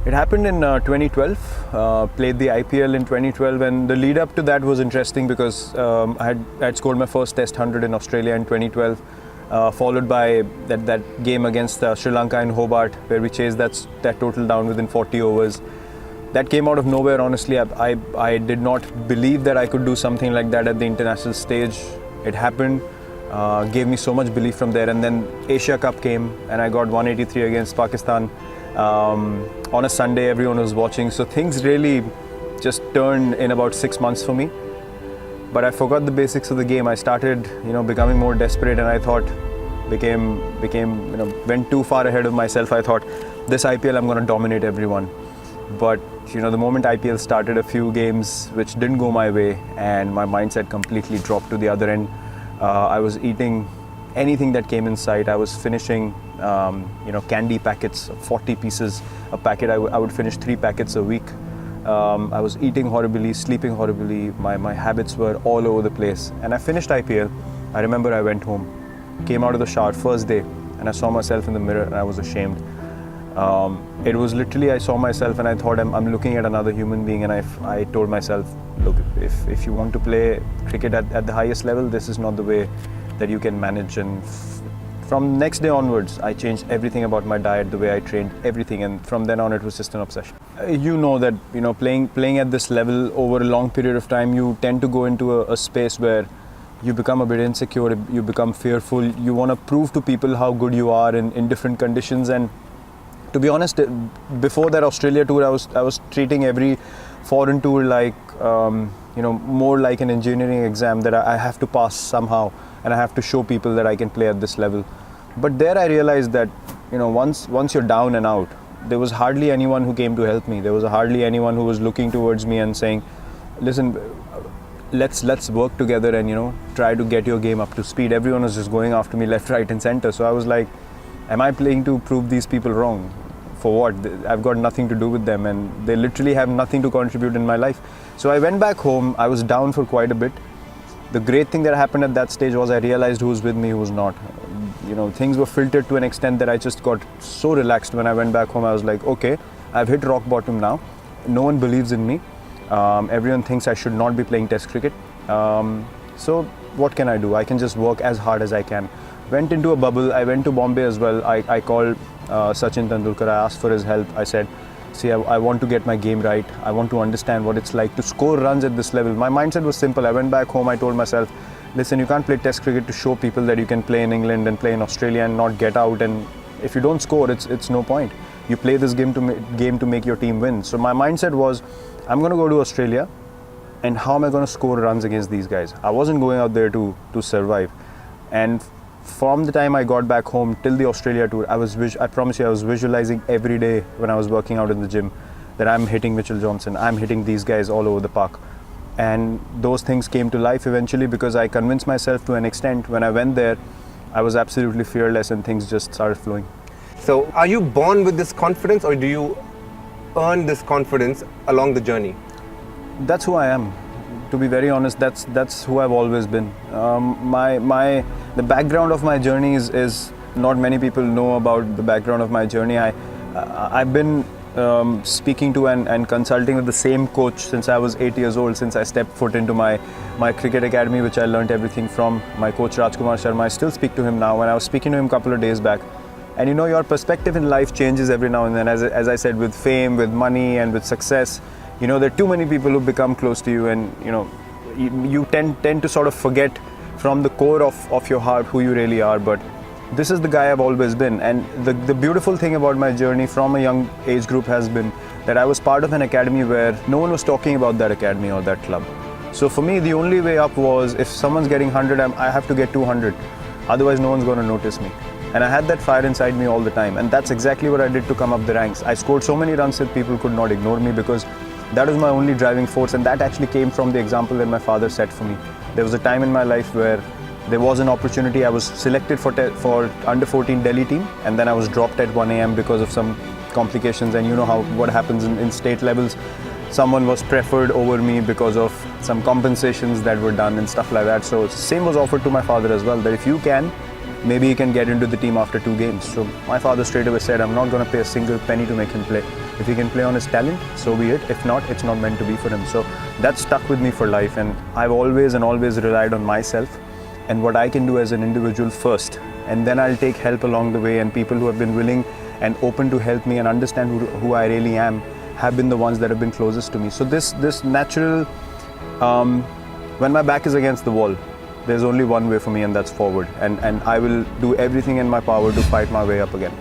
It happened in 2012. Played the IPL in 2012, and the lead up to that was interesting because I had scored my first Test 100 in Australia in 2012, followed by that game against Sri Lanka in Hobart, where we chased that total down within 40 overs. That came out of nowhere. Honestly, I did not believe that I could do something like that at the international stage. It happened. Gave me so much belief from there, and then Asia Cup came, and I got 183 against Pakistan. On a Sunday, everyone was watching, so things really just turned in about 6 months for me. But I forgot the basics of the game. I started, becoming more desperate, and I thought, went too far ahead of myself. I thought, this IPL, I'm going to dominate everyone. But the moment IPL started, a few games which didn't go my way, and my mindset completely dropped to the other end. I was eating anything that came in sight. I was finishing, candy packets, 40 pieces a packet. I would finish 3 packets a week. I was eating horribly, sleeping horribly. My habits were all over the place. And I finished IPL. I remember I went home, came out of the shower first day, and I saw myself in the mirror, and I was ashamed. It was literally, I saw myself and I thought, I'm looking at another human being, and I told myself, look, if you want to play cricket at the highest level, this is not the way that you can manage. And from next day onwards, I changed everything about my diet, the way I trained, everything, and from then on it was just an obsession. You know that playing at this level over a long period of time, you tend to go into a space where you become a bit insecure, you become fearful, you want to prove to people how good you are in different conditions. And to be honest, before that Australia tour, I was treating every foreign tour like more like an engineering exam that I have to pass somehow, and I have to show people that I can play at this level. But there I realized that once you're down and out, there was hardly anyone who came to help me. There was hardly anyone who was looking towards me and saying, listen, let's work together and try to get your game up to speed. Everyone was just going after me left, right and center. So I was like, am I playing to prove these people wrong? For what? I've got nothing to do with them, and they literally have nothing to contribute in my life. So I went back home. I was down for quite a bit. The great thing that happened at that stage was I realized who was with me, who was not. Things were filtered to an extent that I just got so relaxed when I went back home. I was like, okay, I've hit rock bottom now. No one believes in me. Everyone thinks I should not be playing Test cricket. So what can I do? I can just work as hard as I can. Went into a bubble. I went to Bombay as well. I called Sachin Tendulkar. I asked for his help. I said, see, I want to get my game right. I want to understand what it's like to score runs at this level. My mindset was simple. I went back home. I told myself, listen, you can't play Test cricket to show people that you can play in England and play in Australia and not get out. And if you don't score, it's no point. You play this game to make your team win. So my mindset was, I'm going to go to Australia, and how am I going to score runs against these guys? I wasn't going out there to survive. And from the time I got back home till the Australia tour, I promise you, I was visualizing every day when I was working out in the gym that I'm hitting Mitchell Johnson, I'm hitting these guys all over the park. And those things came to life eventually because I convinced myself to an extent. When I went there, I was absolutely fearless and things just started flowing. So are you born with this confidence, or do you earn this confidence along the journey? That's who I am. To be very honest, that's who I've always been. The background of my journey is not many people know about the background of my journey. I've been speaking to and consulting with the same coach since I was 8 years old, since I stepped foot into my cricket academy, which I learnt everything from. My coach Rajkumar Sharma, I still speak to him now, and I was speaking to him a couple of days back. And your perspective in life changes every now and then. As I said, with fame, with money and with success, there are too many people who become close to you, and you tend to sort of forget from the core of your heart who you really are. But this is the guy I've always been. And the beautiful thing about my journey from a young age group has been that I was part of an academy where no one was talking about that academy or that club. So for me, the only way up was, if someone's getting 100, I have to get 200. Otherwise, no one's going to notice me. And I had that fire inside me all the time. And that's exactly what I did to come up the ranks. I scored so many runs that people could not ignore me, because that was my only driving force. And that actually came from the example that my father set for me. There was a time in my life where there was an opportunity. I was selected for under 14 Delhi team, and then I was dropped at 1 a.m. because of some complications. And what happens in state levels. Someone was preferred over me because of some compensations that were done and stuff like that. So same was offered to my father as well, that if you can, maybe he can get into the team after 2 games. So my father straight away said, I'm not going to pay a single penny to make him play. If he can play on his talent, so be it. If not, it's not meant to be for him. So that stuck with me for life, and I've always relied on myself and what I can do as an individual first, and then I'll take help along the way, and people who have been willing and open to help me and understand who I really am have been the ones that have been closest to me. So this natural, when my back is against the wall, there's only one way for me, and that's forward, and I will do everything in my power to fight my way up again.